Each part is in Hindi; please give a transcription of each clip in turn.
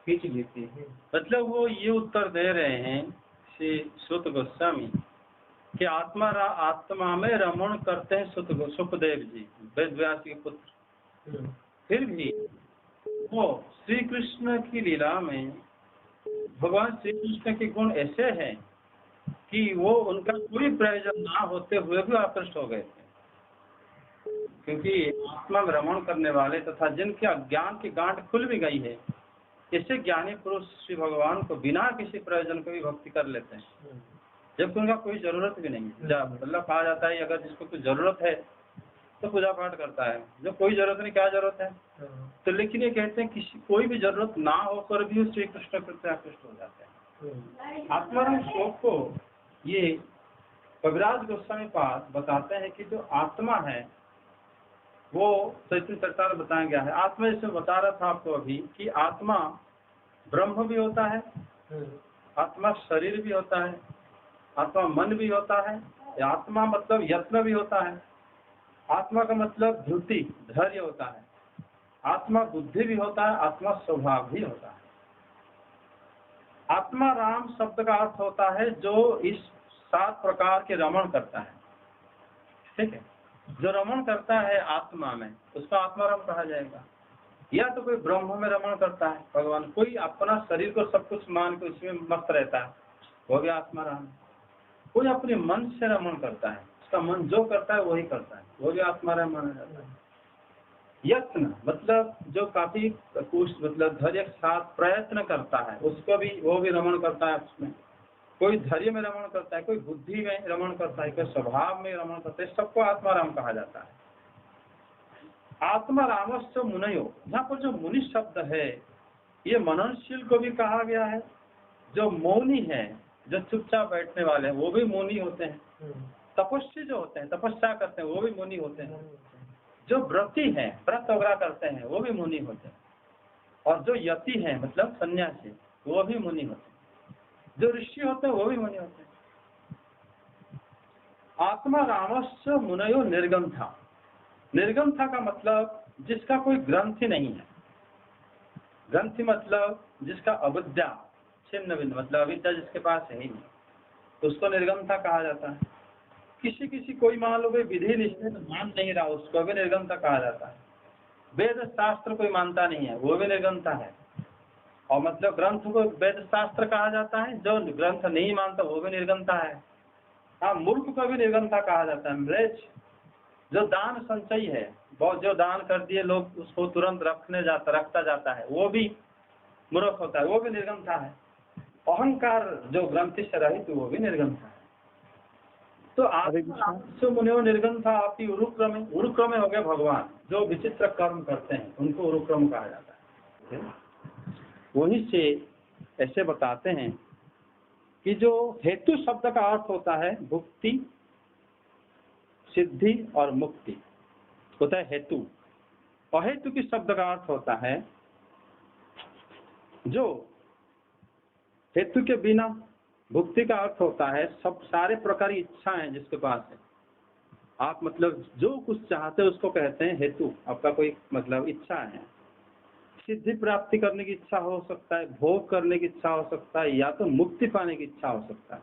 खींच लेती है। मतलब वो ये उत्तर दे रहे हैं श्री सुत गोस्वामी कि आत्मा में रमण करते हैं सुखदेव जी, वेद व्यास के पुत्र। फिर भी वो श्री कृष्ण की लीला में भगवान श्री कृष्ण के गुण ऐसे हैं कि वो उनका कोई प्रयोजन ना होते हुए भी आकृष्ट हो गए थे, क्योंकि आत्मा में रमण करने वाले तथा जिनके अज्ञान की गांठ खुल भी गई है, ऐसे ज्ञानी पुरुष श्री भगवान को बिना किसी प्रयोजन को भी भक्ति कर लेते हैं, जबकि उनका कोई जरूरत भी नहीं है। मतलब कहा जाता है अगर जिसको कोई जरूरत है तो पूजा पाठ करता है, जो कोई जरूरत नहीं, क्या जरूरत है? तो लेकिन ये कहते हैं किसी कोई भी जरूरत ना होकर भी श्री कृष्ण प्रति आकृष्ट हो जाते हैं। आत्माराम श्लोक को ये कविराज गोस्वामी पाद बताते हैं कि जो आत्मा है वो चैतन्य चरितामृत में बताया गया है। आत्मा जैसे बता रहा था आपको अभी कि आत्मा ब्रह्म भी होता है, आत्मा शरीर भी होता है, आत्मा मन भी होता है, आत्मा मतलब यत्न भी होता है, आत्मा का मतलब धृति धैर्य होता है, आत्मा बुद्धि भी होता है, आत्मा स्वभाव भी होता है। आत्मा राम शब्द का अर्थ होता है जो इस 7 प्रकार के रमण करता है। ठीक है, जो रमण करता है आत्मा में उसको आत्मा राम कहा जाएगा। या तो कोई ब्रह्म में रमण करता है भगवान, कोई अपना शरीर को सब कुछ मान के उसमें मस्त रहता है, हो गया आत्मा राम। कोई अपने मन से रमण करता है, उसका मन जो करता है वही करता है, वो भी आत्मा राम माना जाता है। यत्न मतलब जो काफी कुछ मतलब धैर्य के साथ प्रयत्न करता है, उसको भी वो भी रमण करता है उसमें। कोई धैर्य में रमण करता है, कोई बुद्धि में रमण करता है, कोई स्वभाव में रमण करता है, सबको आत्माराम कहा जाता है। आत्मारामस्य मुनयो, यहाँ पर जो मुनि शब्द है ये मननशील को भी कहा गया है। जो मौनी है, जो चुपचाप बैठने वाले हैं वो भी मौनी होते हैं। तपस्वी जो होते हैं, तपस्या करते हैं, वो भी मुनि होते हैं। जो व्रती हैं, व्रत वगैरह करते हैं, वो भी मुनि होते हैं। और जो यति हैं मतलब सन्यासी, वो भी मुनि होते हैं। जो ऋषि होते हैं वो भी मुनि होते हैं। आत्मा रामस्य मुनयो निर्गंथा। निर्गंथा का मतलब जिसका कोई ग्रंथि नहीं है। ग्रंथि मतलब जिसका अविद्या छिन्न भिन्न, मतलब अविद्या जिसके पास है ही नहीं, तो उसको निर्गंथा कहा जाता है। किसी किसी कोई मान लो विधि निषेध मान नहीं रहा, उसको भी निर्गंथा कहा जाता है। वेद शास्त्र कोई मानता नहीं है, वो भी निर्गंथा है। और मतलब ग्रंथ को वेद शास्त्र कहा जाता है, जो ग्रंथ नहीं मानता वो भी निर्गंथा है। हाँ, मूर्ख को भी निर्गंथा कहा जाता है। म्लेच्छ जो दान संचयी है, बहुत जो दान कर दिए लोग उसको तुरंत रखता जाता है, वो भी मूर्ख होता है, वो भी निर्गंथा है। अहंकार जो ग्रंथि से रहित वो भी निर्गंथा है। तो आप मुनियो निर्गंथा आपकी उरुक्रम हो गए भगवान, जो विचित्र कर्म करते हैं उनको उरुक्रम कहा जाता है। वहीं से ऐसे बताते हैं कि जो हेतु शब्द का अर्थ होता है भुक्ति, सिद्धि और मुक्ति होता है हेतु। अहेतु की शब्द का अर्थ होता है जो हेतु के बिना। भुक्ति का अर्थ होता है सब सारे प्रकार की इच्छाएं जिसके पास है, आप मतलब जो कुछ चाहते हैं उसको कहते हैं हेतु। आपका कोई मतलब इच्छा है, सिद्धि प्राप्ति करने की इच्छा हो सकता है, भोग करने की इच्छा हो सकता है, या तो मुक्ति पाने की इच्छा हो सकता है।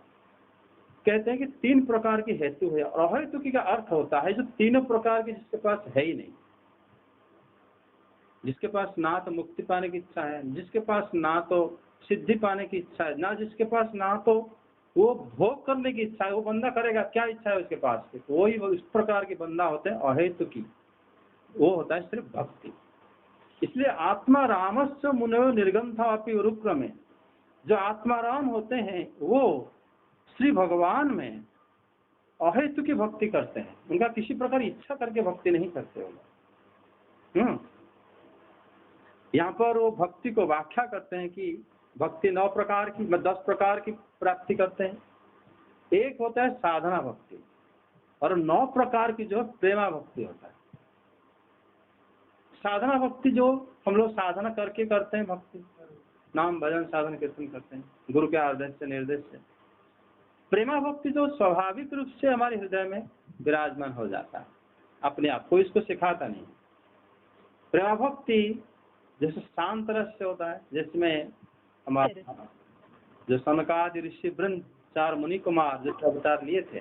कहते हैं कि 3 प्रकार की हेतु है। और अहेतु का अर्थ होता है जो तीनों प्रकार की जिसके पास है ही नहीं, जिसके पास ना तो मुक्ति पाने की इच्छा है, जिसके पास ना तो सिद्धि पाने की इच्छा है, ना जिसके पास ना तो वो भोग करने की इच्छा है। वो बंदा करेगा क्या, इच्छा है उसके पास, तो वही इस प्रकार के बंदा होते हैं अहेतु की। वो होता है सिर्फ भक्ति। इसलिए आत्मा रामस्य मुनयो निर्गंथा अपि उरुक्रमे, जो आत्माराम होते हैं वो श्री भगवान में अहेतु की भक्ति करते हैं। उनका किसी प्रकार इच्छा करके भक्ति नहीं करते हो। यहाँ पर वो भक्ति को व्याख्या करते हैं कि भक्ति 9 प्रकार की, 10 प्रकार की प्राप्ति करते हैं। एक होता है साधना भक्ति, और 9 प्रकार की जो प्रेमा भक्ति होता है। साधना भक्ति जो हम लोग साधना करके करते हैं, भक्ति नाम भजन साधन कीर्तन करते हैं गुरु के आदेश से निर्देश से। प्रेमा भक्ति जो स्वाभाविक रूप से हमारे हृदय में विराजमान हो जाता है अपने आप, कोई इसको सिखाता नहीं। प्रेमा भक्ति जैसे शांत रस से होता है, जिसमें हमारा जो सनकादि ऋषि वृंद 4 मुनि कुमार जो अवतार लिए थे,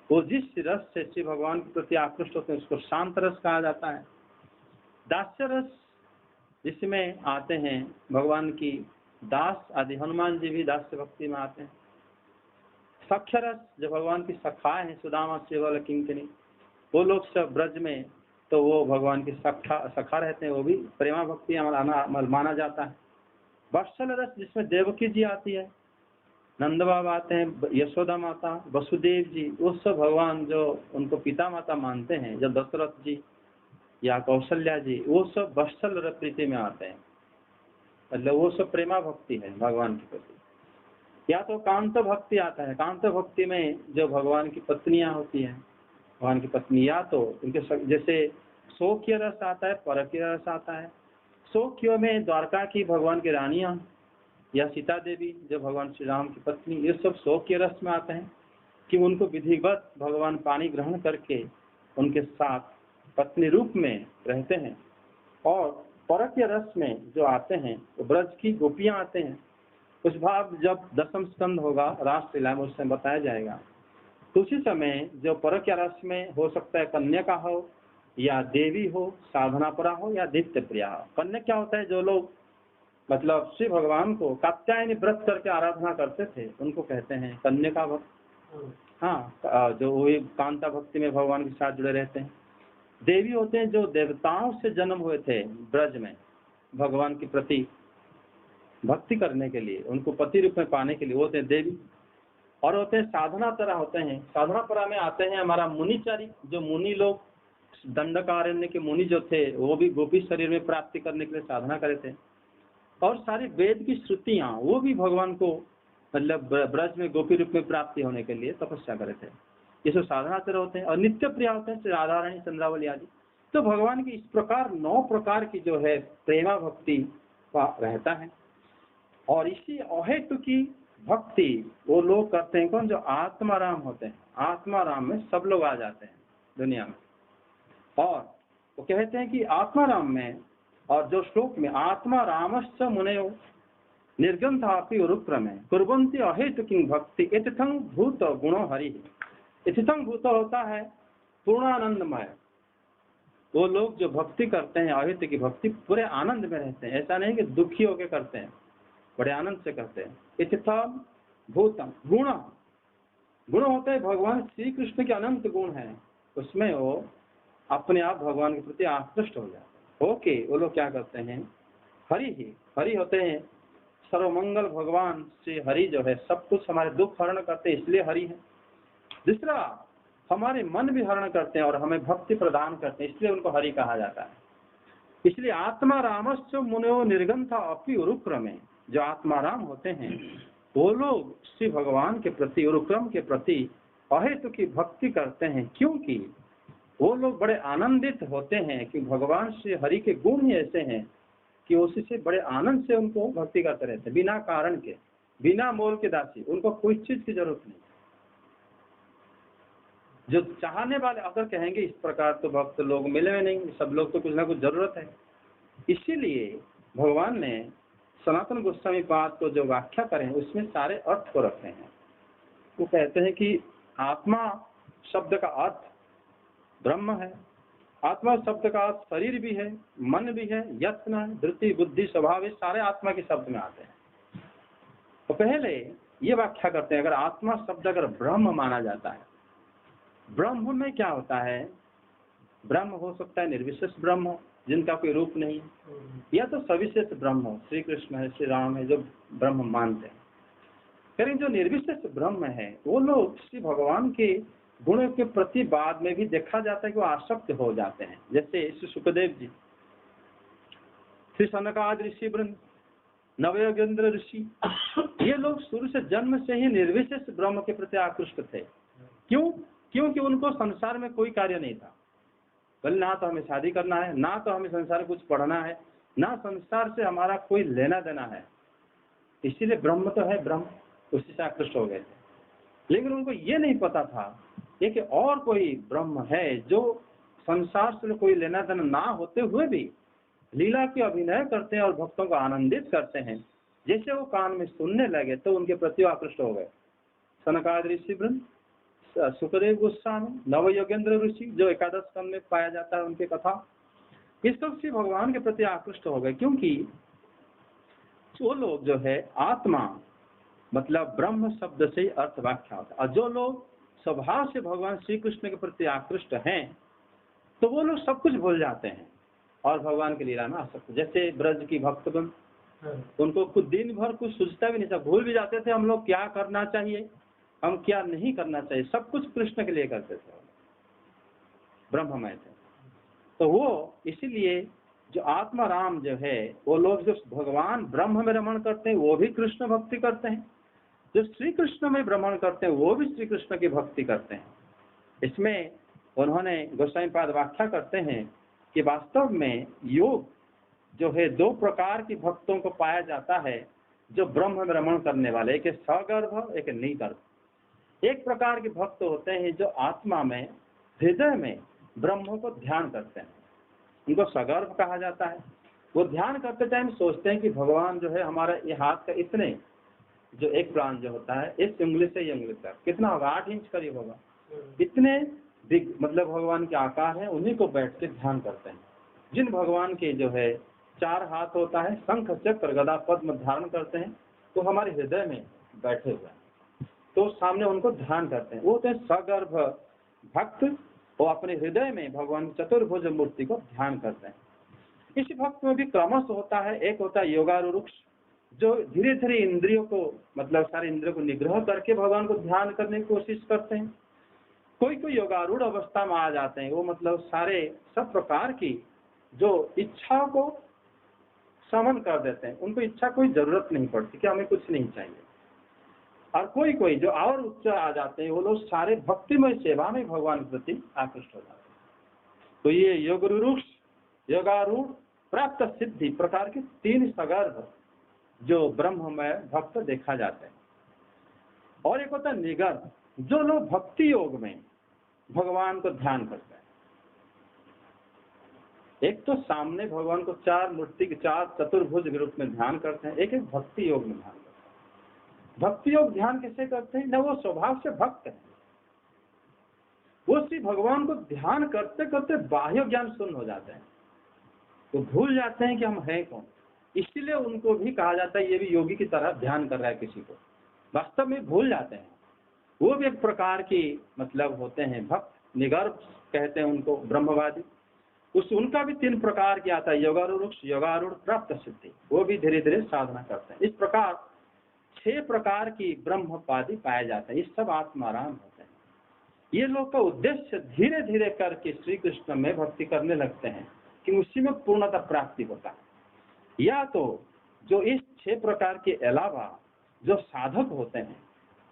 वो जिस रस से श्री भगवान के प्रति आकृष्ट होते हैं उसको शांत रस कहा जाता है। दास्य रस जिसमें आते हैं भगवान की दास आदि, हनुमान जी भी दास्य भक्ति में आते हैं। सख्य रस जो भगवान की सखाए हैं, सुदामा सेवल किंकिनी, वो लोग सब ब्रज में तो वो भगवान की सखा रहते हैं, वो भी प्रेमा भक्ति माना जाता है। वत्सल रस जिसमें देवकी जी आती है, नंद बाबा आते हैं, यशोदा माता, वसुदेव जी, वो सब भगवान जो उनको पिता माता मानते हैं, जब दशरथ जी या कौशल्या जी, वो सब वत्सल प्रीति में आते हैं, मतलब वो सब प्रेमा भक्ति है भगवान के प्रति। या तो कांत भक्ति आता है, कांत भक्ति में जो भगवान की पत्नियां होती हैं, भगवान की पत्नी, या तो उनके जैसे शोक्य रस आता है, परकीय रस आता है। शोक्य में द्वारका की भगवान की रानियां या सीता देवी जो भगवान श्री राम की पत्नी, ये सब शोक्य रस में आते हैं कि उनको विधिवत भगवान पानी ग्रहण करके उनके साथ पत्नी रूप में रहते हैं। और परकीय रस में जो आते हैं वो ब्रज की गोपियां आते हैं। उस भाव जब 10वें स्कंद होगा रासलीला में, उस समय बताया जाएगा, तो उसी समय जो परकीय रस में हो सकता है कन्या हो या देवी हो, साधनापरा हो या दैत्य प्रिया हो। कन्या क्या होता है, जो लोग मतलब श्री भगवान को कात्यायनी व्रत करके आराधना करते थे उनको कहते हैं कन्या भक्त। हाँ, जो वही कांता भक्ति में भगवान के साथ जुड़े रहते हैं। देवी होते हैं जो देवताओं से जन्म हुए थे ब्रज में भगवान के प्रति भक्ति करने के लिए, उनको पति रूप में पाने के लिए, वो होते हैं देवी। और होते हैं साधना तरह होते हैं, साधना परा में आते हैं हमारा मुनिचारी, जो मुनि लोग, दंडकारण्य के मुनि जो थे वो भी गोपी शरीर में प्राप्ति करने के लिए साधना करे थे। और सारी वेद की श्रुतियां वो भी भगवान को मतलब ब्रज में गोपी रूप में प्राप्ति होने के लिए तपस्या करे थे। ये सब साधना तरह होते हैं। और नित्य प्रिया होते हैं राधा रानी, चंद्रावली आदि। तो भगवान की इस प्रकार 9 प्रकार की जो है प्रेमा भक्ति का रहता है। और इसी अहेतु की भक्ति वो लोग करते हैं कौन, जो आत्माराम होते हैं। आत्माराम में सब लोग आ जाते हैं दुनिया में। और वो कहते हैं कि आत्माराम में, और जो श्लोक में आत्मा रामश्च मुनयो निर्गंधापि उरुक्रमे कुर्वन्ति अहेतु किं भक्ति इत्थं भूत गुणो हरि। इत्थं भूत होता है पूर्णानंदमय। वो लोग जो भक्ति करते हैं अहेतु की भक्ति, पूरे आनंद में रहते हैं। ऐसा नहीं कि दुखी होकर करते हैं, बड़े आनंद से करते हैं। इत्थं भूतम गुण, गुण होता है भगवान श्री कृष्ण के अनंत गुण है, उसमें वो अपने आप भगवान के प्रति आकृष्ट हो जाते हैं। ओके, वो लोग क्या करते हैं, हरि ही हरि होते हैं सर्वमंगल भगवान श्री हरि जो है सब कुछ हमारे दुख हरण करते हैं, इसलिए हरि है। दूसरा, हमारे मन भी हरण करते हैं और हमें भक्ति प्रदान करते हैं, इसलिए उनको हरि कहा जाता है। इसलिए आत्मा रामश्च मुनयो निर्गंथा अपि उरुक्रमे, जो आत्माराम होते हैं वो लोग श्री भगवान के प्रति, उरुक्रम के प्रति अहेतु की भक्ति करते हैं, क्योंकि वो लोग बड़े आनंदित होते हैं कि भगवान श्री हरि के गुण ही ऐसे हैं कि उसी से बड़े आनंद से उनको भक्ति करते रहते हैं, बिना कारण के, बिना मोल के दासी। उनको कोई चीज की जरूरत नहीं। जो चाहने वाले अगर कहेंगे इस प्रकार तो भक्त लोग मिले हुए नहीं, सब लोग तो कुछ ना कुछ जरूरत है। इसीलिए भगवान ने सनातन गोस्वामी पाद को जो व्याख्या करें उसमें सारे अर्थ को रखते हैं। वो कहते हैं कि आत्मा शब्द का अर्थ ब्रह्म है, आत्मा शब्द का अर्थ शरीर भी है, मन भी है, यत्न है, धृति, बुद्धि, स्वभाव, सारे आत्मा के शब्द में आते हैं। तो पहले ये व्याख्या करते हैं, अगर आत्मा शब्द अगर ब्रह्म माना जाता है, ब्रह्म में क्या होता है, ब्रह्म हो सकता है निर्विशेष ब्रह्म हो जिनका कोई रूप नहीं है, या तो सविशेष ब्रह्म हो, श्री कृष्ण है, श्री राम है, जो ब्रह्म मानते हैं। लेकिन जो निर्विशेष ब्रह्म है वो लोग श्री भगवान के गुणों के प्रति बाद में भी देखा जाता है कि वो आसक्त हो जाते हैं। जैसे श्री सुखदेव जी, श्री सनकादि ऋषि वृंद, नवयोगेंद्र ऋषि, ये लोग शुरू से जन्म से ही निर्विशेष ब्रह्म के प्रति आकृष्ट थे। क्यों? क्योंकि उनको संसार में कोई कार्य नहीं था। बोले ना तो हमें शादी करना है, ना तो हमें संसार में कुछ पढ़ना है, ना संसार से हमारा कोई लेना देना है। इसीलिए ब्रह्म तो है ब्रह्म, उसी से आकृष्ट हो गए थे। लेकिन उनको ये नहीं पता था कि और कोई ब्रह्म है जो संसार से कोई लेना देना ना होते हुए भी लीला की अभिनय करते हैं और भक्तों को आनंदित करते हैं। जैसे वो कान में सुनने लगे तो उनके प्रति आकृष्ट हो गए। सनकादि ऋषि वृंद, सुखदेव गोस्वामी, नव योगेंद्र ऋषि जो एकादश स्कंद में पाया जाता है उनके कथा, इस सब से भगवान के प्रति आकृष्ट हो गए। क्योंकि जो लोग जो है आत्मा मतलब ब्रह्म शब्द से अर्थ व्याख्या होता है, और जो लोग स्वभाव से भगवान श्री कृष्ण के प्रति आकृष्ट हैं तो वो लोग सब कुछ भूल जाते हैं और भगवान की लीला में आ सकते। जैसे ब्रज की भक्तगण, उनको कुछ दिन भर कुछ सूझता भी नहीं था, भूल भी जाते थे हम लोग क्या करना चाहिए, हम क्या नहीं करना चाहिए, सब कुछ कृष्ण के लिए करते थे, ब्रह्ममय थे। तो वो इसीलिए जो आत्मा राम जो है वो लोग जो भगवान ब्रह्म में रमण करते हैं वो भी कृष्ण भक्ति करते हैं, जो श्री कृष्ण में भ्रमण करते हैं वो भी श्री कृष्ण की भक्ति करते हैं। इसमें उन्होंने गोस्वामी पाद व्याख्या करते हैं कि वास्तव में योग जो है दो प्रकार की भक्तों को पाया जाता है जो ब्रह्म में रमण करने वाले, एक सगर्भ एक निगर्भ। एक प्रकार के भक्त होते हैं जो आत्मा में हृदय में ब्रह्म को ध्यान करते हैं, उनको सगर्भ कहा जाता है। वो ध्यान करते टाइम सोचते हैं कि भगवान जो है हमारा ये हाथ का इतने जो एक प्राण जो होता है इस उंगली से ये उंगली तक कितना होगा, 8 इंच करीब होगा, इतने मतलब भगवान के आकार है, उन्हीं को बैठ के ध्यान करते हैं। जिन भगवान के जो है 4 हाथ होता है, शंख चक्र गदा पद्म धारण करते हैं, तो हमारे हृदय में बैठे हुए हैं, तो सामने उनको ध्यान करते हैं। वो होते हैं सगर्भ भक्त, वो अपने हृदय में भगवान की चतुर्भुज मूर्ति को ध्यान करते हैं। इस भक्त में भी क्रमश होता है, एक होता है योगारूढ़ जो धीरे धीरे इंद्रियों को मतलब सारे इंद्रियों को निग्रह करके भगवान को ध्यान करने की कोशिश करते हैं। कोई कोई योगारूढ़ अवस्था में आ जाते हैं, वो मतलब सारे सब प्रकार की जो इच्छा को समन कर देते हैं, उनको इच्छा कोई जरूरत नहीं पड़ती कि हमें कुछ नहीं चाहिए। और कोई कोई जो और उच्च आ जाते हैं वो लोग सारे भक्तिमय सेवा में भगवान के प्रति आकृष्ट हो जाते हैं। तो ये योगारूढ़ प्राप्त सिद्धि प्रकार के 3 सगर्भ जो ब्रह्ममय भक्त देखा जाता है। और एक होता है निगर्भ, जो लोग भक्ति योग में भगवान को ध्यान करते हैं। एक तो सामने भगवान को 4 मूर्ति के 4 चतुर्भुज के रूप में ध्यान करते हैं, एक भक्ति योग में ध्यान करते हैं। भक्ति योग ध्यान कैसे करते हैं, न वो स्वभाव से भक्त है, वो श्री भगवान को ध्यान करते करते बाह्य ज्ञान शून्य हो जाते हैं, तो भूल जाते हैं कि हम हैं कौन। इसलिए उनको भी कहा जाता है ये भी योगी की तरह ध्यान कर रहा है किसी को, वास्तव में भूल जाते हैं। वो भी एक प्रकार की मतलब होते हैं भक्त, निगर्भ कहते हैं उनको ब्रह्मवादी। उनका भी 3 प्रकार की आता है, योगारूढ़ प्राप्त सिद्धि, वो भी धीरे धीरे साधना करते हैं। इस प्रकार 6 प्रकार की ब्रह्मवादी पाए जाते हैं। ये सब आत्माराम होते हैं। ये लोग का उद्देश्य धीरे धीरे करके श्री कृष्ण में भक्ति करने लगते हैं कि उसी में पूर्णता प्राप्ति होता है। या तो जो इस 6 प्रकार के अलावा जो साधक होते हैं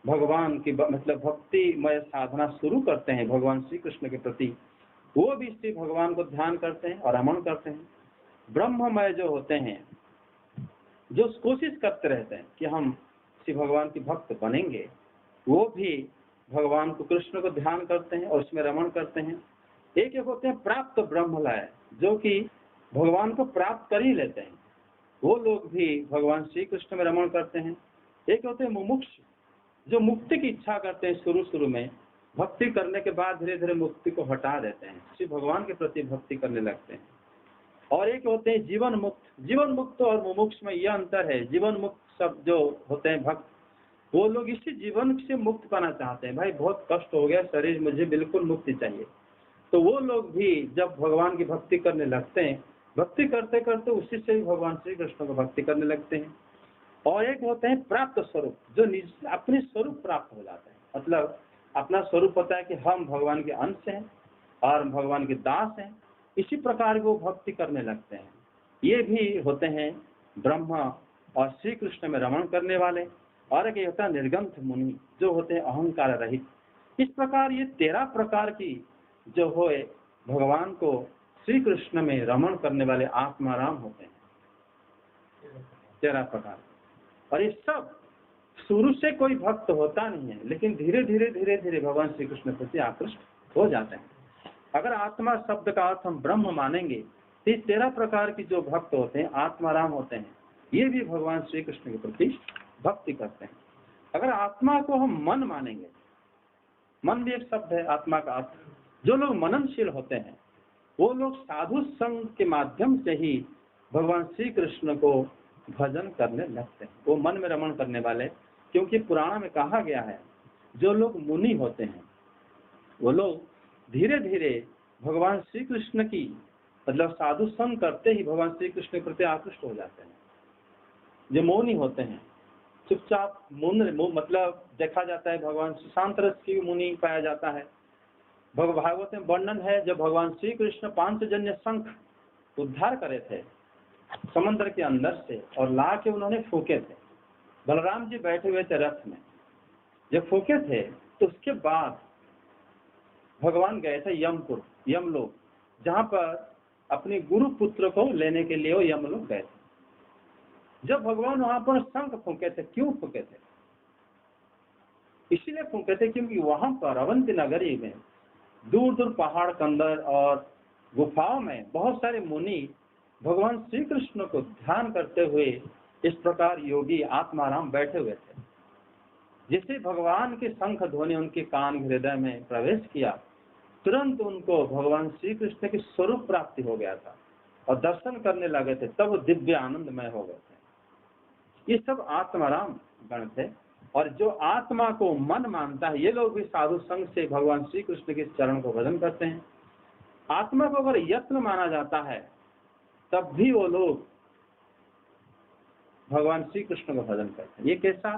भगवान की मतलब भक्तिमय साधना शुरू करते हैं भगवान श्री कृष्ण के प्रति, वो भी श्री भगवान को ध्यान करते हैं और रमण करते हैं। ब्रह्ममय जो होते हैं जो कोशिश करते रहते हैं कि हम श्री भगवान की भक्त बनेंगे, वो भी भगवान को कृष्ण को ध्यान करते हैं और उसमें रमण करते हैं। एक होते हैं प्राप्त ब्रह्मलय, जो कि भगवान को प्राप्त कर ही लेते हैं, वो लोग भी भगवान श्री कृष्ण में रमण करते हैं। एक होते हैं मुमुक्ष, जो मुक्ति की इच्छा करते हैं, शुरू में भक्ति करने के बाद धीरे धीरे मुक्ति को हटा देते हैं, श्री भगवान के प्रति भक्ति करने लगते हैं। और एक होते हैं जीवन मुक्त और मुमुक्ष में यह अंतर है। जीवन मुक्त सब जो होते हैं भक्त, वो लोग इसी जीवन से मुक्त पाना चाहते हैं, भाई बहुत कष्ट हो गया शरीर, मुझे बिल्कुल मुक्ति चाहिए। तो वो लोग भी जब भगवान की भक्ति करने लगते हैं, भक्ति करते करते उसी से ही भगवान श्री कृष्ण को भक्ति करने लगते हैं। और एक होते हैं प्राप्त स्वरूप, जो अपने स्वरूप प्राप्त हो जाते हैं, मतलब अपना स्वरूप पता है कि हम भगवान के अंश हैं और भगवान के दास हैं, इसी प्रकार वो भक्ति करने लगते हैं। ये भी होते हैं ब्रह्मा और श्री कृष्ण में रमण करने वाले। और एक होता है निर्गंथ मुनि, जो होते हैं अहंकार रहित। इस प्रकार ये 13 प्रकार की जो हो भगवान को श्री कृष्ण में रमण करने वाले आत्माराम होते हैं, 13 प्रकार। और ये सब शुरू से कोई भक्त होता नहीं है, लेकिन धीरे धीरे भगवान श्री कृष्ण प्रति आकृष्ट हो जाते हैं। अगर आत्मा शब्द का अर्थ हम ब्रह्म मानेंगे तो 13 प्रकार की जो भक्त होते हैं, आत्माराम होते हैं, ये भी भगवान श्री कृष्ण के प्रति भक्ति करते हैं। अगर आत्मा को हम मन मानेंगे, मन भी एक शब्द है आत्मा का अर्थ, जो लोग मननशील होते हैं वो लोग साधु संग के माध्यम से ही भगवान श्री कृष्ण को भजन करने लगते हैं। वो मन में रमण करने वाले, क्योंकि पुराण में कहा गया है जो लोग मुनि होते हैं वो लोग धीरे धीरे भगवान श्री कृष्ण की मतलब साधु संग करते ही भगवान श्री कृष्ण के प्रति आकृष्ट हो जाते हैं। जो मौनी होते हैं, चुपचाप मतलब देखा जाता है भगवान शांत रस की मुनि पाया जाता है। भागवत में वर्णन है जब भगवान श्री कृष्ण पांचजन्य शंख उद्धार करे थे समुद्र के अंदर से और ला के उन्होंने फूके थे। बलराम जी बैठे हुए थे रथ में, जब फूके थे तो उसके बाद भगवान गए थे यमपुर, यमलोक, जहाँ पर अपने गुरु पुत्र को लेने के लिए वो यमलोक गए थे। जब भगवान वहां पर शंख फूके थे, क्यों फूके थे? इसीलिए फूके थे क्योंकि वहां पर अवंती नगरी में दूर दूर पहाड़ के अंदर और गुफाओं में बहुत सारे मुनि भगवान श्री कृष्ण को ध्यान करते हुए इस प्रकार योगी आत्माराम बैठे हुए थे। जैसे भगवान के शंख ध्वनि उनके कान हृदय में प्रवेश किया, तुरंत उनको भगवान श्री कृष्ण की स्वरूप प्राप्ति हो गया था और दर्शन करने लगे थे, तब वो दिव्य आनंदमय हो गए थे। ये सब आत्माराम गण थे। और जो आत्मा को मन मानता है, ये लोग भी साधु संग से भगवान श्री कृष्ण के चरण को भजन करते हैं। आत्मा को अगर यत्न माना जाता है तब भी वो लोग भगवान श्री कृष्ण को भजन करते हैं। ये कैसा?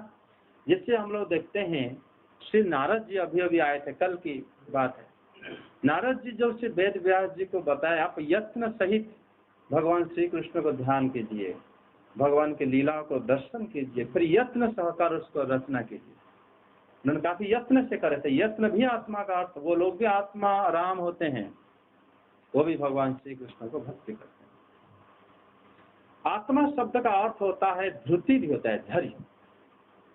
जिससे हम लोग देखते हैं श्री नारद जी अभी अभी आए थे, कल की बात है। नारद जी जब श्री वेद व्यास जी को बताया आप यत्न सहित भगवान श्री कृष्ण को ध्यान कीजिए, भगवान की लीला को दर्शन कीजिए, फिर यत्न सहकार उसको रचना कीजिए। उन्होंने काफी यत्न से करे थे। यत्न भी आत्मा का अर्थ, वो लोग भी आत्मा राम होते हैं, वो भी भगवान श्री कृष्ण को भक्ति करते हैं। आत्मा शब्द का अर्थ होता है धृति, भी होता है धैर्य,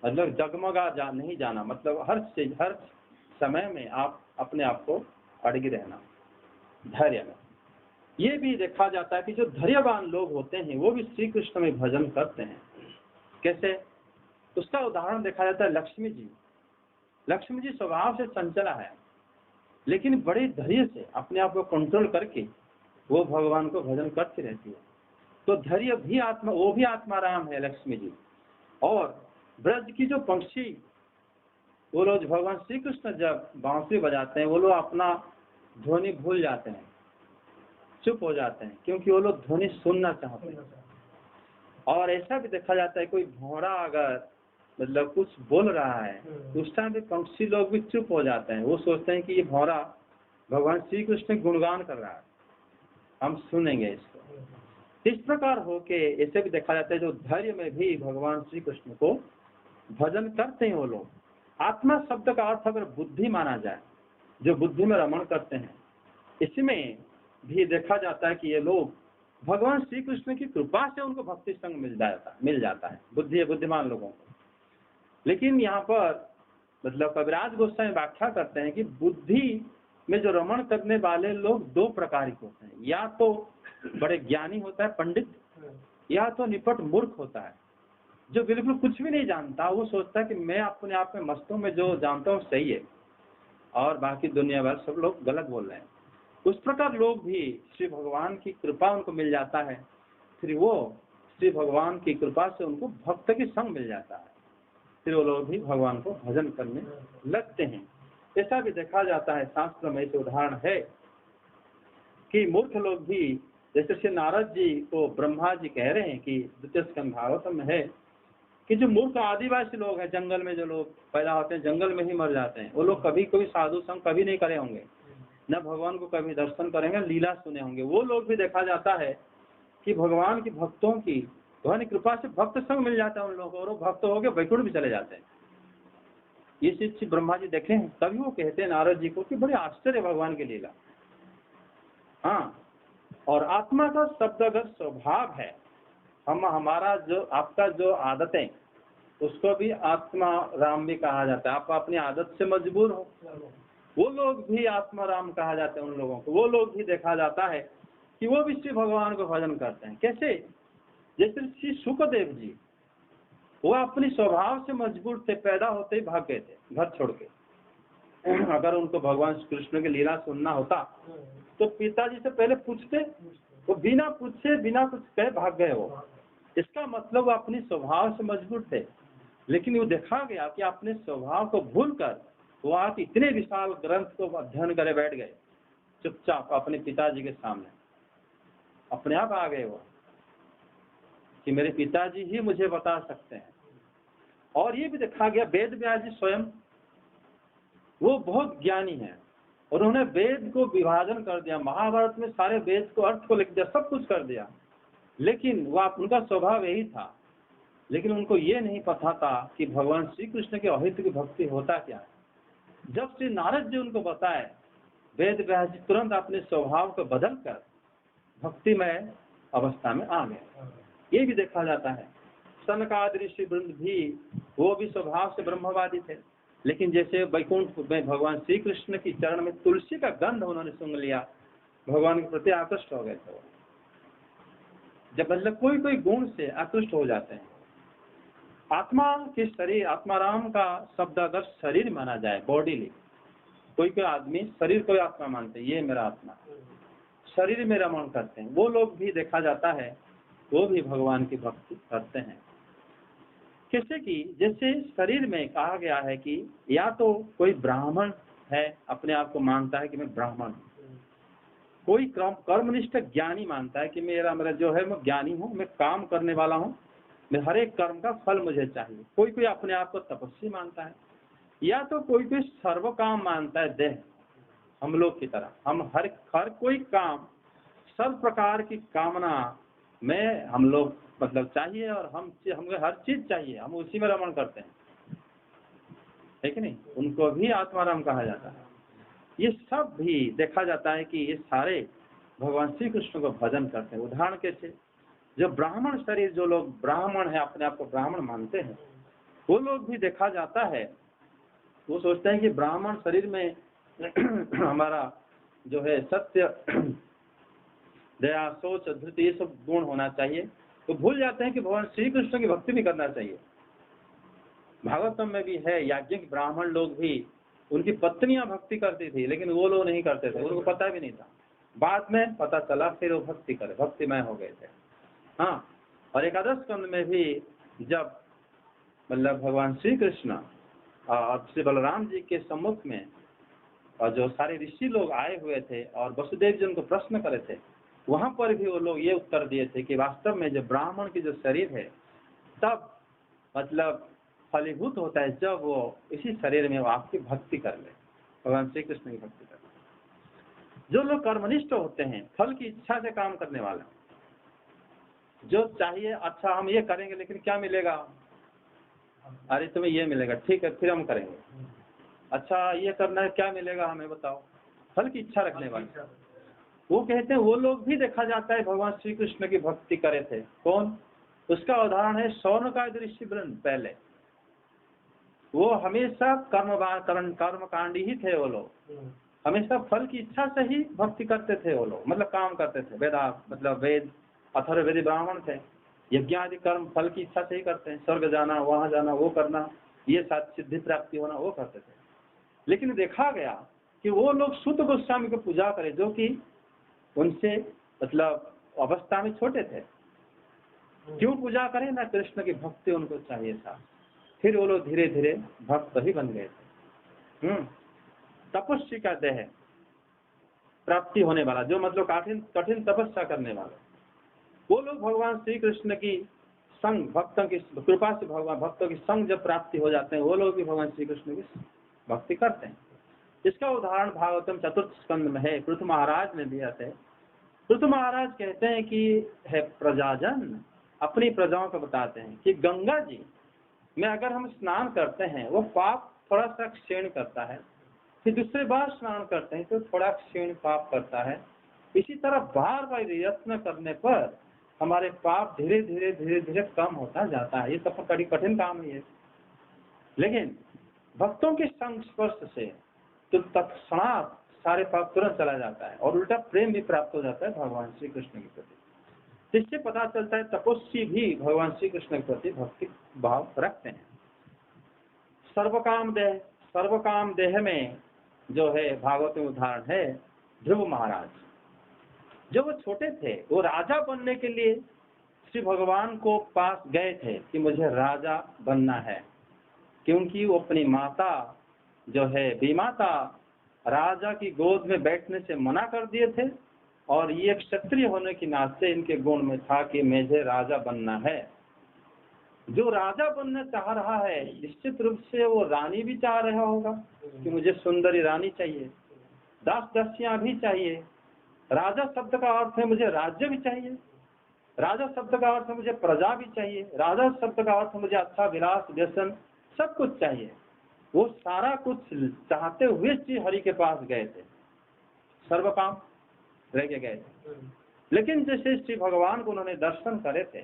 मतलब जगमगा नहीं जाना, मतलब हर समय में आप अपने आप को अड़गी रहना, धैर्य में। ये भी देखा जाता है कि जो धैर्यवान लोग होते हैं वो भी श्री कृष्ण में भजन करते हैं। कैसे? उसका उदाहरण देखा जाता है लक्ष्मी जी। लक्ष्मी जी स्वभाव से चंचला है, लेकिन बड़े धैर्य से अपने आप को कंट्रोल करके वो भगवान को भजन करती रहती है। तो धैर्य भी आत्मा, वो भी आत्माराम है लक्ष्मी जी। और ब्रज की जो पंक्षी, वो लोग भगवान श्री कृष्ण जब बांसुरी बजाते हैं वो लोग अपना ध्वनि भूल जाते हैं, चुप हो जाते हैं, क्योंकि वो लोग ध्वनि सुनना चाहते हैं। और ऐसा भी देखा जाता है कोई भौरा अगर मतलब कुछ बोल रहा है तो उस टाइम भी पंक्षी लोग भी चुप हो जाते हैं। वो सोचते हैं कि ये भौरा भगवान श्री कृष्ण गुणगान कर रहा है, हम सुनेंगे इसको। इस प्रकार होके ऐसे भी देखा जाता है जो धैर्य में भी भगवान श्री कृष्ण को भजन करते हैं वो लोग। आत्मा शब्द का अर्थ अगर बुद्धि माना जाए, जो बुद्धि में रमण करते हैं, इसमें भी देखा जाता है कि ये लोग भगवान श्री कृष्ण की कृपा से उनको भक्ति संग मिल जाता है बुद्धिमान लोगों को। लेकिन यहाँ पर मतलब कविराज गोस्वामी व्याख्या करते हैं कि बुद्धि में जो रमण करने वाले लोग दो प्रकार के होते हैं, या तो बड़े ज्ञानी होता है पंडित, या तो निपट मूर्ख होता है जो बिल्कुल कुछ भी नहीं जानता। वो सोचता है कि मैं अपने आप में मस्त हूं, मैं जो जानता हूँ सही है और बाकी दुनिया भर सब लोग गलत बोल रहे हैं। उस प्रकार लोग भी श्री भगवान की कृपा उनको मिल जाता है, फिर वो श्री भगवान की कृपा से उनको भक्त के संग मिल जाता है, फिर वो लोग भी भगवान को भजन करने लगते हैं। ऐसा भी देखा जाता है, शास्त्र में ऐसे उदाहरण है कि मूर्ख लोग भी, जैसे श्री नारद जी को ब्रह्मा जी कह रहे हैं कि द्वितीय स्कंध भागवतम में है कि जो मूर्ख आदिवासी लोग हैं, जंगल में जो लोग पैदा होते हैं जंगल में ही मर जाते हैं, वो लोग कभी कोई साधु संग कभी नहीं करे होंगे, न भगवान को कभी दर्शन करेंगे, लीला सुने होंगे। वो लोग भी देखा जाता है कि भगवान की भक्तों की भगवान की कृपा से भक्त संग मिल जाता है उन लोगों को, और वो भक्त होकर वैकुंठ भी चले जाते हैं। ये चीज ब्रह्मा जी देखे हैं, तभी वो कहते हैं नारद जी को कि बड़े आश्चर्य भगवान की लीला। हाँ, और आत्मा का शब्द अगर स्वभाव है, हमारा जो आपका जो आदतें, उसको भी आत्मा राम भी कहा जाता है। आप अपनी आदत से मजबूर हो, वो लोग भी आत्मा राम कहा जाता है उन लोगों को। वो लोग भी देखा जाता है कि वो भी श्री भगवान को भजन करते हैं। कैसे? जैसे श्री सुखदेव जी, वो अपनी स्वभाव से मजबूर थे, पैदा होते ही भाग गए थे घर छोड़ के। अगर उनको भगवान कृष्ण की लीला सुनना होता तो पिताजी से पहले पूछते, वो बिना पूछे बिना कुछ कहे भाग गए वो। इसका मतलब वो अपनी स्वभाव से मजबूर थे, लेकिन वो देखा गया कि अपने स्वभाव को भूलकर वो आज इतने विशाल ग्रंथ को अध्ययन करे बैठ गए, चुपचाप अपने पिताजी के सामने अपने आप आ गए वो, कि मेरे पिताजी ही मुझे बता सकते हैं। और ये भी देखा गया वेद व्यास जी स्वयं वो बहुत ज्ञानी हैं, और उन्होंने वेद को विभाजन कर दिया, महाभारत में सारे वेद को अर्थ को लिख दिया, सब कुछ कर दिया, लेकिन वह उनका स्वभाव यही था। लेकिन उनको ये नहीं पता था कि भगवान श्री कृष्ण के अहित की भक्ति होता क्या है। जब श्री नारद जी उनको बताए, वेद व्यास जी तुरंत अपने स्वभाव को बदल कर भक्तिमय अवस्था में आ गए। ये भी देखा जाता है। सनकादि ऋषि वृंद भी वो भी स्वभाव से ब्रह्मवादी थे, लेकिन जैसे वैकुंठ में भगवान श्री कृष्ण की चरण में तुलसी का गंध उन्होंने सुन लिया, भगवान के प्रति आकृष्ट हो गए थे वो। जब मतलब कोई कोई गुण से आकृष्ट हो जाते हैं। आत्मा के शरीर, आत्माराम का शब्द अगर शरीर माना जाए, बॉडीली, कोई कोई आदमी शरीर को आत्मा मानते हैं, ये मेरा आत्मा, शरीर में रमण करते हैं, वो लोग भी देखा जाता है वो भी भगवान की भक्ति करते हैं। कैसे कि जैसे शरीर में कहा गया है कि या तो कोई ब्राह्मण है, अपने आप को मानता है कि मैं ब्राह्मण हूँ, कोई कर्मनिष्ठ ज्ञानी मानता है कि मेरा जो है मैं ज्ञानी हूँ, मैं काम करने वाला हूँ, मैं हर एक कर्म का फल मुझे चाहिए। कोई कोई अपने आप को तपस्वी मानता है, या तो कोई कोई सर्व काम मानता है, देह हम लोग की तरह, हम हर कोई काम, सब प्रकार की कामना में हम लोग मतलब चाहिए, और हमें हर चीज चाहिए, हम उसी में रमण करते हैं, है कि नहीं? उनको भी आत्माराम कहा जाता है। ये सब भी देखा जाता है कि ये सारे भगवान श्री कृष्ण को भजन करते हैं। उदाहरण कैसे? जो ब्राह्मण शरीर, जो लोग ब्राह्मण है, अपने आप को ब्राह्मण मानते हैं, वो लोग भी देखा जाता है, वो सोचते हैं कि ब्राह्मण शरीर में हमारा जो है सत्य, दया, सोच, धृति, ये सब गुण होना चाहिए। तो भूल जाते हैं कि भगवान श्री कृष्ण की भक्ति भी करना चाहिए। भागवतम में भी है, याज्ञिक ब्राह्मण लोग भी, उनकी पत्नियां भक्ति करती थी, लेकिन वो लोग नहीं करते थे, उनको पता भी नहीं था। बाद में पता चला, फिर वो भक्ति करे, भक्तिमय हो गए थे। हाँ, और एकादश स्कंद में भी जब मतलब भगवान श्री कृष्ण और श्री बलराम जी के सम्मुख में और जो सारे ऋषि लोग आए हुए थे और वसुदेव जी उनको प्रश्न करे थे, वहां पर भी वो लोग ये उत्तर दिए थे कि वास्तव में जो ब्राह्मण की जो शरीर है तब मतलब फलीभूत होता है जब वो इसी शरीर में वो आपकी भक्ति कर ले, भगवान श्री कृष्ण की भक्ति कर ले। जो लोग कर्मनिष्ठ होते हैं, फल की इच्छा से काम करने वाले, जो चाहिए अच्छा हम ये करेंगे लेकिन क्या मिलेगा, अरे तुम्हें ये मिलेगा, ठीक है फिर हम करेंगे, अच्छा ये करना है, क्या मिलेगा हमें बताओ, फल की इच्छा रखने वाले, वो कहते हैं वो लोग भी देखा जाता है भगवान श्री कृष्ण की भक्ति करे थे। कौन? उसका उदाहरण है शौनकादि ऋषि वृंद। पहले वो हमेशा कर्मकांडी ही थे, वो लोग हमेशा फल की इच्छा से ही भक्ति करते थे, वो लोग मतलब काम करते थे, मतलब वेद अथर्ववेदी ब्राह्मण थे, यज्ञ आदि कर्म फल की इच्छा से ही करते हैं, स्वर्ग जाना, वहां जाना, वो करना, ये साथ सिद्धि प्राप्ति होना, वो करते थे। लेकिन देखा गया कि वो लोग सूत गोस्वामी को पूजा करे, जो कि उनसे मतलब अवस्था में छोटे थे, क्यों पूजा करें ना, कृष्ण की भक्ति उनको चाहिए था। फिर वो लोग धीरे धीरे भक्त ही बन गए थे। तपस्वी का देह प्राप्ति होने वाला, जो मतलब कठिन तपस्या करने वाले, वो लोग भगवान श्री कृष्ण की संग, भक्तों की कृपा से भगवान भक्तों की संग जब प्राप्ति हो जाते हैं, वो लोग भी भगवान श्री कृष्ण की भक्ति करते हैं। इसका उदाहरण भागवतम चतुर्थ स्कंद में है, पृथु महाराज ने दिया थे। पृथु महाराज कहते हैं कि है प्रजाजन, अपनी प्रजाओं को बताते हैं कि गंगा जी में अगर हम स्नान करते हैं, वो पाप थोड़ा सा क्षीण करता है, फिर दूसरे बार स्नान करते हैं तो थोड़ा क्षीण पाप करता है। इसी तरह बार बार यत्न करने पर हमारे पाप धीरे धीरे कम होता जाता है। ये सब बड़ी कठिन काम है ये, लेकिन भक्तों के संस्पर्श से तो तत्क्षणात सारे पाप तुरंत चला जाता है और उल्टा प्रेम भी प्राप्त हो जाता है भगवान श्री कृष्ण के प्रति। इससे पता चलता है तपस्वी भी भगवान श्री कृष्ण के प्रति भक्ति भाव रखते हैं। सर्वकाम देह में जो है भागवत में उदाहरण है ध्रुव महाराज। जब वो छोटे थे वो राजा बनने के लिए श्री भगवान को पास गए थे कि मुझे राजा बनना है, क्योंकि वो अपनी माता जो है बीमाता राजा की गोद में बैठने से मना कर दिए थे और ये क्षत्रिय होने के नाते इनके गुण में था कि मुझे राजा बनना है। जो राजा बनना चाह रहा है निश्चित रूप से वो रानी भी चाह रहा होगा कि मुझे सुंदरी रानी चाहिए, दास दासियां भी चाहिए। राजा शब्द का अर्थ है मुझे राज्य भी चाहिए, राजा शब्द का अर्थ है मुझे प्रजा भी चाहिए, राजा शब्द का अर्थ मुझे अच्छा विलास व्यसन सब कुछ चाहिए। वो सारा कुछ चाहते हुए श्री हरि के पास गए थे, सर्व काम रह के गए थे। लेकिन जैसे श्री भगवान को उन्होंने दर्शन करे थे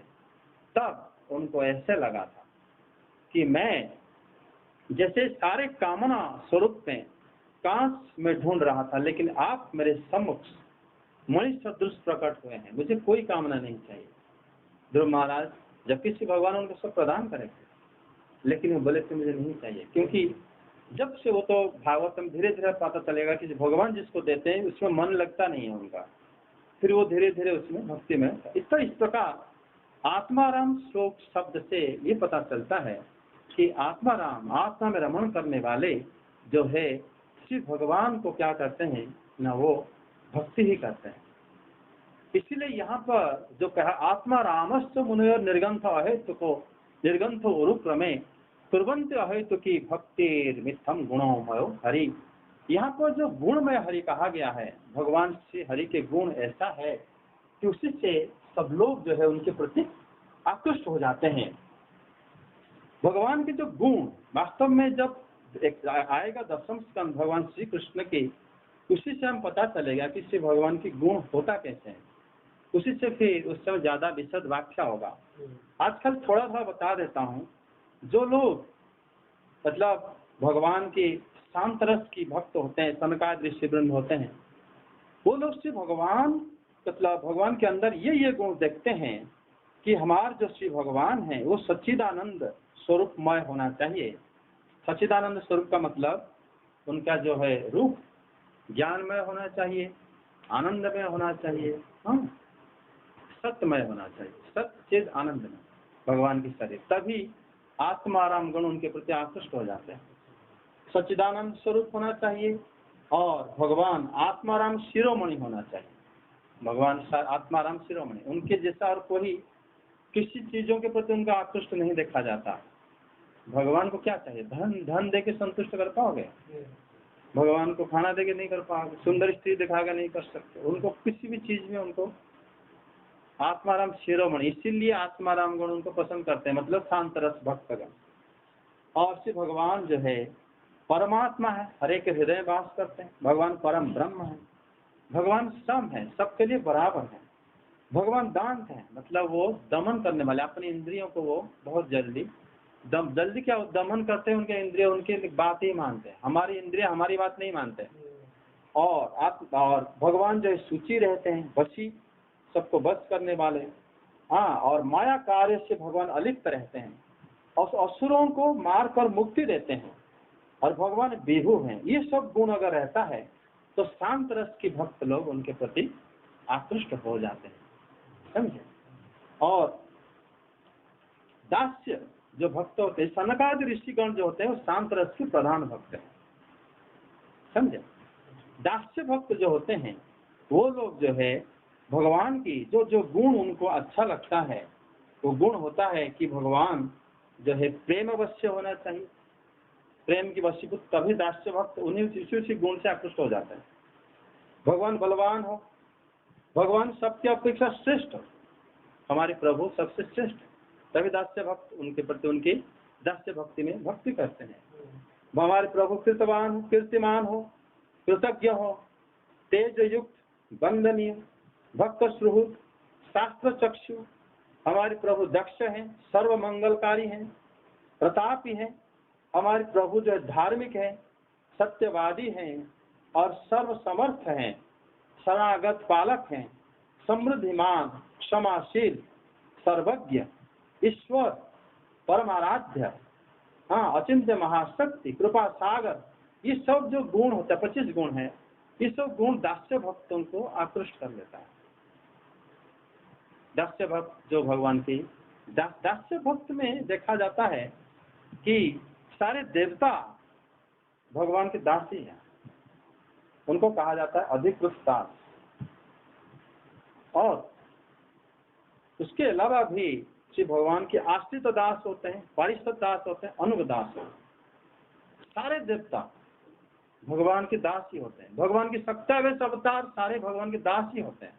तब उनको ऐसे लगा था कि मैं जैसे सारे कामना स्वरूप में कांच में ढूंढ रहा था, लेकिन आप मेरे सम्मुख मणि सदृश प्रकट हुए हैं, मुझे कोई कामना नहीं चाहिए। ध्रुव महाराज जबकि श्री भगवान उनको सब प्रदान करे थे, लेकिन वो बोले थे मुझे नहीं चाहिए, क्योंकि जब से वो तो भागवत में धीरे धीरे पता चलेगा कि भगवान जिसको देते हैं उसमें मन लगता नहीं है उनका, फिर वो धीरे धीरे उसमें भक्ति में इस प्रकार आत्माराम श्लोक शब्द से ये पता चलता है कि आत्माराम आत्मा में रमण करने वाले जो है श्री भगवान को क्या करते हैं ना, वो भक्ति ही करते हैं। इसीलिए यहाँ पर जो कहा आत्मारामश्च मुनयो निर्गंथ अहेतु को निर्गंथ उरुक्रमे कुर्वन्ति अहेतु की भक्ति मिथम गुणोमयो हरि। यहाँ पर जो गुणमय हरि कहा गया है, भगवान श्री हरि के गुण ऐसा है कि उसी से सब लोग जो है उनके प्रति आकृष्ट हो जाते हैं। भगवान के जो गुण वास्तव में जब एक आएगा दशम स्कंद भगवान श्री कृष्ण के, उसी से हम पता चलेगा कि श्री भगवान की गुण होता कैसे है, उसी से फिर उस समय ज्यादा विशद व्याख्या होगा। आजकल थोड़ा सा बता देता हूँ, जो लोग मतलब भगवान के शांत रस की भक्त होते हैं, सनकादि ऋषिवृंद होते हैं, वो लोग श्री भगवान मतलब भगवान के अंदर ये गुण देखते हैं कि हमारा जो श्री भगवान है वो सच्चिदानंद स्वरूपमय होना चाहिए। सच्चिदानंद स्वरूप का मतलब उनका जो है रूप ज्ञानमय होना चाहिए, आनंदमय होना चाहिए, सत्यमय होना चाहिए, सत्य चेत आनंदमय भगवान की शरीर, तभी आत्माराम गुण उनके प्रति आकृष्ट हो जाते हैं। सच्चिदानंद स्वरूप होना चाहिए और भगवान आत्माराम शिरोमणि होना चाहिए। भगवान आत्माराम शिरोमणि, उनके जैसा और कोई किसी चीजों के प्रति उनका आकृष्ट नहीं देखा जाता। भगवान को क्या चाहिए? धन दे के संतुष्ट कर पाओगे? भगवान को खाना दे के नहीं कर पाओगे, सुंदर स्त्री दिखा के नहीं कर सकते। उनको किसी भी चीज में उनको आत्माराम शिरोमणि, इसीलिए आत्माराम गुण उनको पसंद करते हैं, मतलब शांत रस भक्तगण। और श्री भगवान जो है परमात्मा है, हर एक हृदय में वास करते हैं। भगवान परम ब्रह्म है, भगवान सम है, सबके लिए बराबर है। भगवान दांत है, मतलब वो दमन करने वाले, अपनी इंद्रियों को वो बहुत जल्दी क्या दमन करते हैं, उनके इंद्रिय उनकी बात ही मानते हैं, हमारी इंद्रिय हमारी बात नहीं मानते। और भगवान जो है सूची रहते हैं, वशी, सबको बस करने वाले। हाँ, और माया कार्य से भगवान अलिप्त रहते हैं और असुरों को मार कर मुक्ति देते हैं, और भगवान विभु हैं। ये सब गुण अगर रहता है तो शांत रस की भक्त लोग उनके प्रति आकृष्ट हो जाते हैं, समझे। और दास्य जो भक्त होते हैं, सनकादि ऋषिगण जो होते हैं, वो शांत रस के प्रधान भक्त हैं, समझे। दास्य भक्त जो होते हैं वो लोग जो है भगवान की जो गुण उनको अच्छा लगता है, वो गुण होता है कि भगवान जो है प्रेम अवश्य होना चाहिए, प्रेम की वशीभूत, तभी दास्य भक्त उसी गुण से आकृष्ट हो जाता है। भगवान बलवान हो, भगवान सबके अपेक्षा श्रेष्ठ, हमारे प्रभु सबसे श्रेष्ठ, तभी दास्य भक्त उनके प्रति उनकी दास्य भक्ति में भक्ति करते हैं। हमारे प्रभु कीर्तवान हो, कीर्तिमान हो, कृतज्ञ हो, तेज युक्त, वंदनीय, भक्त श्रुत, शास्त्र चक्षु, हमारे प्रभु दक्ष हैं, सर्व मंगलकारी हैं, प्रतापी हैं। हमारे प्रभु जो धार्मिक हैं, सत्यवादी हैं, और सर्वसमर्थ हैं, शरणागत पालक हैं, समृद्धिमान, क्षमाशील, सर्वज्ञ, ईश्वर, परमाराध्य, हाँ, अचिंत्य महाशक्ति, कृपा सागर, ये सब जो गुण होते हैं, 25 गुण है, ये सब गुण दास्य भक्तों को आकृष्ट कर लेता है। दास्य भक्त जो भगवान की दास्य भक्त में देखा जाता है कि सारे देवता भगवान के दास ही हैं, उनको कहा जाता है अधिकृत दास। और उसके अलावा भी श्री भगवान के आश्रित दास होते हैं, पारिषद दास होते हैं, अनुग दास होते हैं। सारे देवता भगवान के दास ही होते हैं। भगवान की 27 अवतार सारे भगवान के दास ही होते हैं,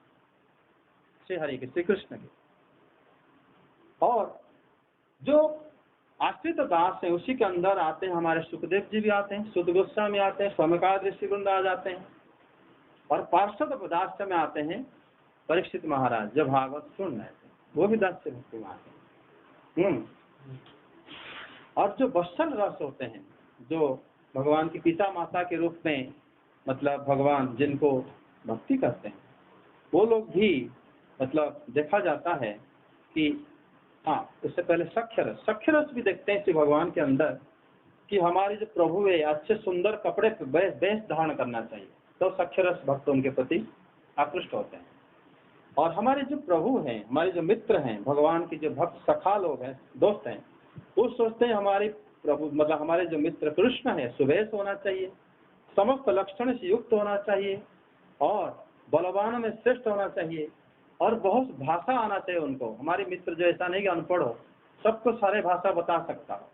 श्री हरि के, श्री कृष्ण के। और जो आश्रित दास हैं उसी के अंदर आते हैं हमारे सुखदेव जी भी आते हैं, सुध गोस्वामी आते हैं, स्वामिकाद ऋषि वृंद आ जाते हैं। और पार्षद दास में आते हैं परीक्षित महाराज, जब भागवत सुन रहे थे, वो भी दास्य भक्ति में आते हैं। और जो वत्सल रस होते हैं, जो भगवान की पिता माता के रूप में, मतलब भगवान जिनको भक्ति करते हैं, वो लोग भी मतलब देखा जाता है कि हाँ, उससे पहले सख्य रस भी देखते हैं श्री भगवान के अंदर कि हमारे जो प्रभु है अच्छे सुंदर कपड़े वेश धारण करना चाहिए, तो सख्य रस भक्त उनके प्रति आकृष्ट होते हैं। और हमारे जो प्रभु हैं, हमारे जो मित्र हैं, भगवान के जो भक्त सखा लोग हैं, दोस्त हैं, वो सोचते हैं हमारे प्रभु, मतलब हमारे जो मित्र कृष्ण है, सुवेश होना चाहिए, समस्त लक्षण से युक्त होना चाहिए, और बलवान में श्रेष्ठ होना चाहिए, और बहुत भाषा आना चाहिए उनको। हमारे मित्र जो ऐसा नहीं कि अनपढ़ हो, सबको सारे भाषा बता सकता हो,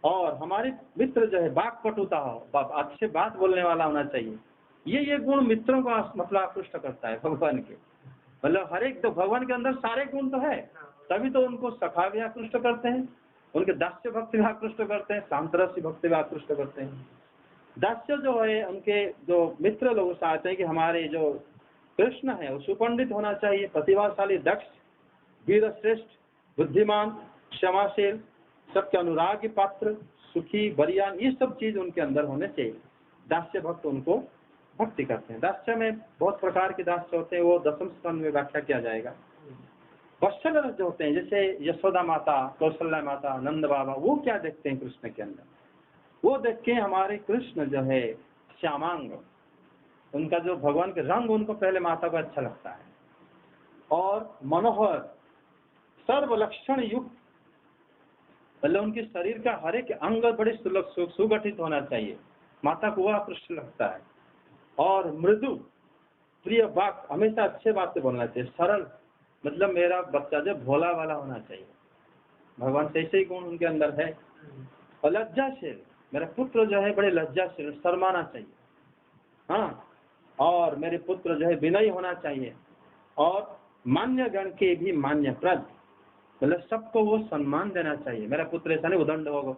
और हमारे मित्र जो है वाक्पटुता हो, अच्छे बात बोलने वाला होना चाहिए। ये गुण मित्रों को मतलब आकृष्ट करता है भगवान के। मतलब हर एक, तो भगवान के अंदर सारे गुण तो है, तभी तो उनको सखा भी आकृष्ट करते हैं, उनके दास्य भक्ति भी आकृष्ट करते हैं, शांतरसी भक्ति भी आकृष्ट करते हैं। दास्य जो है, उनके जो मित्र लोग चाहते हैं कि हमारे जो कृष्ण है वो सुपंडित होना चाहिए, प्रतिभाशाली, दक्ष, वीर श्रेष्ठ, बुद्धिमान, क्षमाशील, सबके अनुराग के पात्र, सुखी, बरियान, ये सब चीज उनके अंदर होने चाहिए। दास्य भक्त उनको भक्ति करते हैं। दास्य में बहुत प्रकार के दास्य होते हैं, वो 10वें स्कंद में व्याख्या किया जाएगा। वत्सल रस जो होते हैं, जैसे यशोदा माता, कौशल्या माता, नंद बाबा, वो क्या देखते हैं कृष्ण के अंदर? वो देख के हमारे कृष्ण जो है श्यामांग, उनका जो भगवान के रंग, उनको पहले माता को अच्छा लगता है, और मनोहर, सर्वलक्षण युक्त, मतलब उनके शरीर का हर एक अंग बड़े सुगठित होना चाहिए, माता को वह आकृष्ट लगता है। और मृदु, प्रिय वाक, हमेशा अच्छे बात से बोलना चाहिए। सरल, मतलब मेरा बच्चा जो भोला वाला होना चाहिए, भगवान से ऐसे ही गुण उनके अंदर है। और लज्जाशील, मेरा पुत्र जो है बड़े लज्जाशील, शर्माना चाहिए, हाँ। और मेरे पुत्र जो है विनयी होना चाहिए, और मान्य गण के भी मान्य प्रद, मतलब सबको वो सम्मान देना चाहिए। मेरा पुत्र ऐसा नहीं उदंड होगा,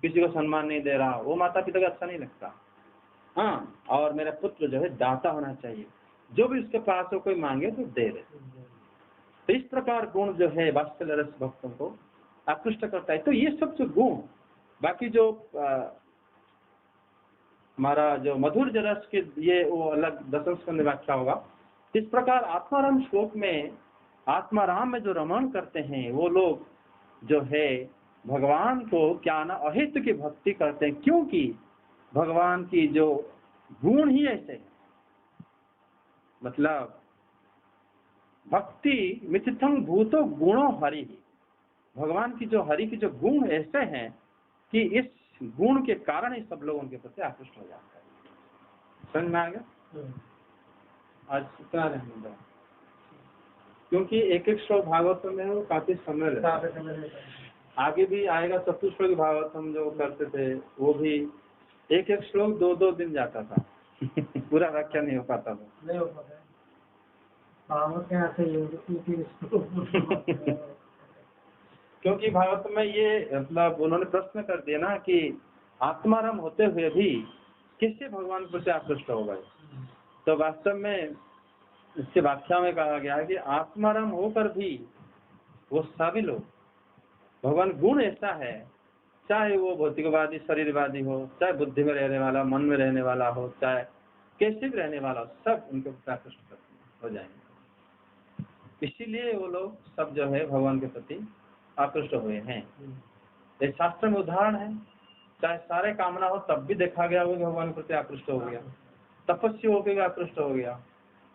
किसी को सम्मान नहीं दे रहा, वो माता पिता को अच्छा नहीं लगता, हाँ। और मेरा पुत्र जो है दाता होना चाहिए, जो भी उसके पास हो कोई मांगे तो दे दे। तो इस प्रकार गुण जो है वात्सल्य रस भक्तों को आकृष्ट करता है। तो ये सब जो गुण, बाकी जो हमारा जो मधुर रस के, ये वो अलग 10वें स्कंद में व्याख्या होगा। इस प्रकार आत्माराम श्लोक में, आत्माराम में जो रमण करते हैं वो लोग जो है भगवान को क्या ना अहित की भक्ति करते हैं, क्योंकि भगवान की जो गुण ही ऐसे हैं। मतलब भक्ति मिथितंग भूतो गुणों हरि, भगवान की जो हरि की जो गुण ऐसे हैं कि इस गुण के कारण ही सब लोग उनके प्रति आकृष्ट हो जाते हैं। समझ में आ गया? आज इतना रहने दो, क्योंकि एक एक श्लोक भागवतम में वो काफी समय रहता है। आगे भी आएगा चतुश्लोकी भागवतम जो करते थे, वो भी एक एक श्लोक 2-2 दिन जाता था पूरा व्याख्या नहीं हो पाता था, नहीं हो पाता। क्योंकि भागवत में ये मतलब उन्होंने प्रश्न कर दिया ना कि आत्माराम होते हुए भी कैसे भगवान पर से आकृष्ट हो गए। तो वास्तव में इसके व्याख्या में कहा गया है कि आत्माराम होकर भी वो सभी लोग, भगवान गुण ऐसा है, चाहे वो भौतिकवादी शरीरवादी हो, चाहे बुद्धि में रहने वाला, मन में रहने वाला हो, चाहे कैसे भी रहने वाला सब उनके प्रति आकृष्ट हो जाएंगे। इसीलिए वो लोग सब जो है भगवान के प्रति आकृष्ट हुए हैं। ये शास्त्र में उदाहरण है, चाहे सारे कामना हो तब भी देखा गया वो भगवान के प्रति आकृष्ट हो गया, तपस्या होकर भी आकृष्ट हो गया,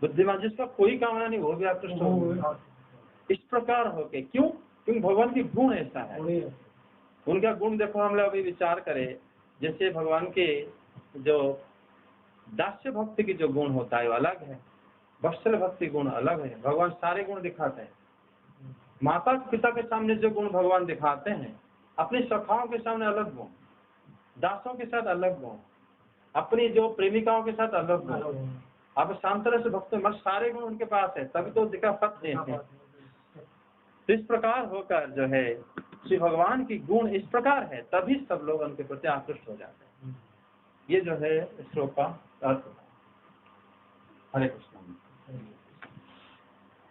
बुद्धिमान जिसका कोई कामना नहीं वो भी आकृष्ट हो गया। इस प्रकार होके क्यों? क्योंकि भगवान की गुण ऐसा है। उनका गुण देखो, हम लोग अभी विचार करें, जैसे भगवान के जो दास्य भक्ति की जो गुण होता है वो अलग है, वत्सल भक्ति गुण अलग है। भगवान सारे गुण दिखाते हैं। माता पिता के सामने जो गुण भगवान दिखाते हैं, अपनी सखाओं के सामने अलग गुण, दासों के साथ अलग गुण, अपनी जो प्रेमिकाओं के साथ अलग गुण। अब शांतर से भक्त में सारे गुण उनके पास है, तभी तो दिखा सत्य है। तो इस प्रकार होकर जो है श्री भगवान की गुण इस प्रकार है, तभी सब लोग उनके प्रति आकृष्ट हो जाते हैं। ये जो है श्लोक का अर्थ। हरे कृष्ण।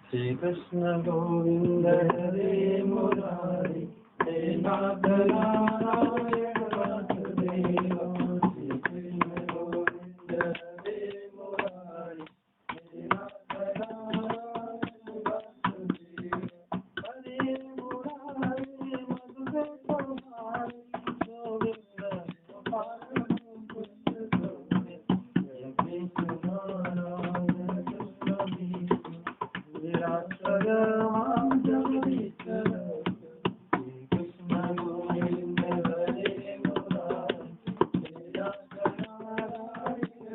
श्री कृष्ण गोविंद हरे मुरारी, हे नाथ नारायण वासुदेव। श्री कृष्ण गोविंद हरे मुरारी, हे नाथ नारायण वासुदेव। हरे मुरारी मधुर तुम्हारी, गोविंद गोपाल मुकुंद गोविंद। जय कृष्ण नारायण कृष्ण विष्णु निराक्षर मां जगदीश्वर। श्री कृष्ण गोविंद हरे मुरारी, हे नाथ नारायण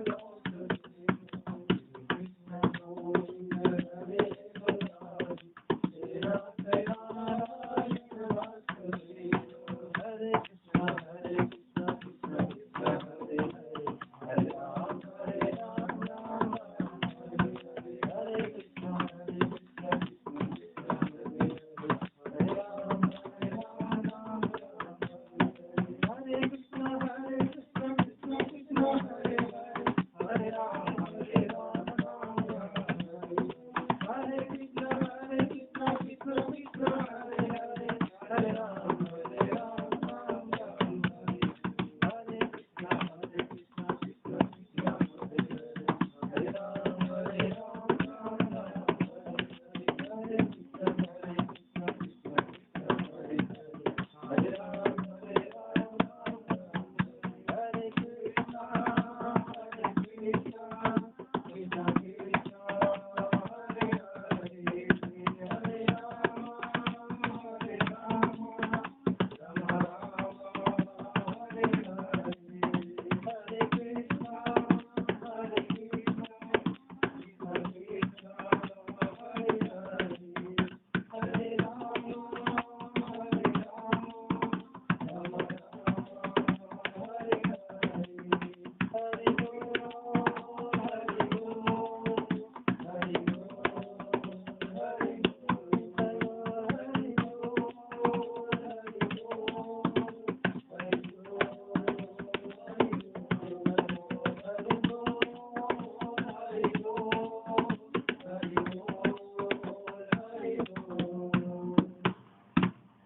वासुदेव। श्री कृष्ण गोविंद हरे मुरारी, हे नाथ नारायण वासुदेव। हरे कृष्ण कृष्ण कृष्ण हरे हरे, हरे राम राम राम हरे हरे। हरे कृष्ण कृष्ण कृष्ण हरे हरे, हरे राम राम राम हरे हरे। हरे कृष्ण कृष्ण कृष्ण हरे हरे, हरे राम राम हरे हरे। हरे कृष्ण कृष्ण कृष्ण हरे हरे, हरे राम राम हरे हरे। हरे कृष्ण कृष्ण कृष्ण हरे हरे, हरे राम राम हरे हरे। हरे कृष्ण कृष्ण कृष्ण हरे हरे, हरे राम हरे कृष्ण कृष्ण कृष्ण हरे हरे, हरे राम हरे राम, राम राम हरे हरे। हरे कृष्ण हरे कृष्ण कृष्ण कृष्ण हरे हरे, हरे राम हरे राम, राम राम हरे हरे। हरि बोल हरि बोल हरि बोल हरि बोल हरि बोल हरि बोल हरि बोल हरि बोल।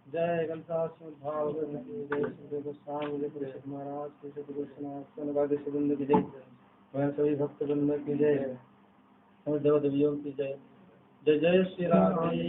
जय गणेश भागवत जय श्री गोस्वामी जय परिषद महाराज श्री सतगुरु सनातन भागवत वृंद की जय, मैं सभी भक्त वृंद की जय, और देव देवियों की जय। जय जय श्री राधे।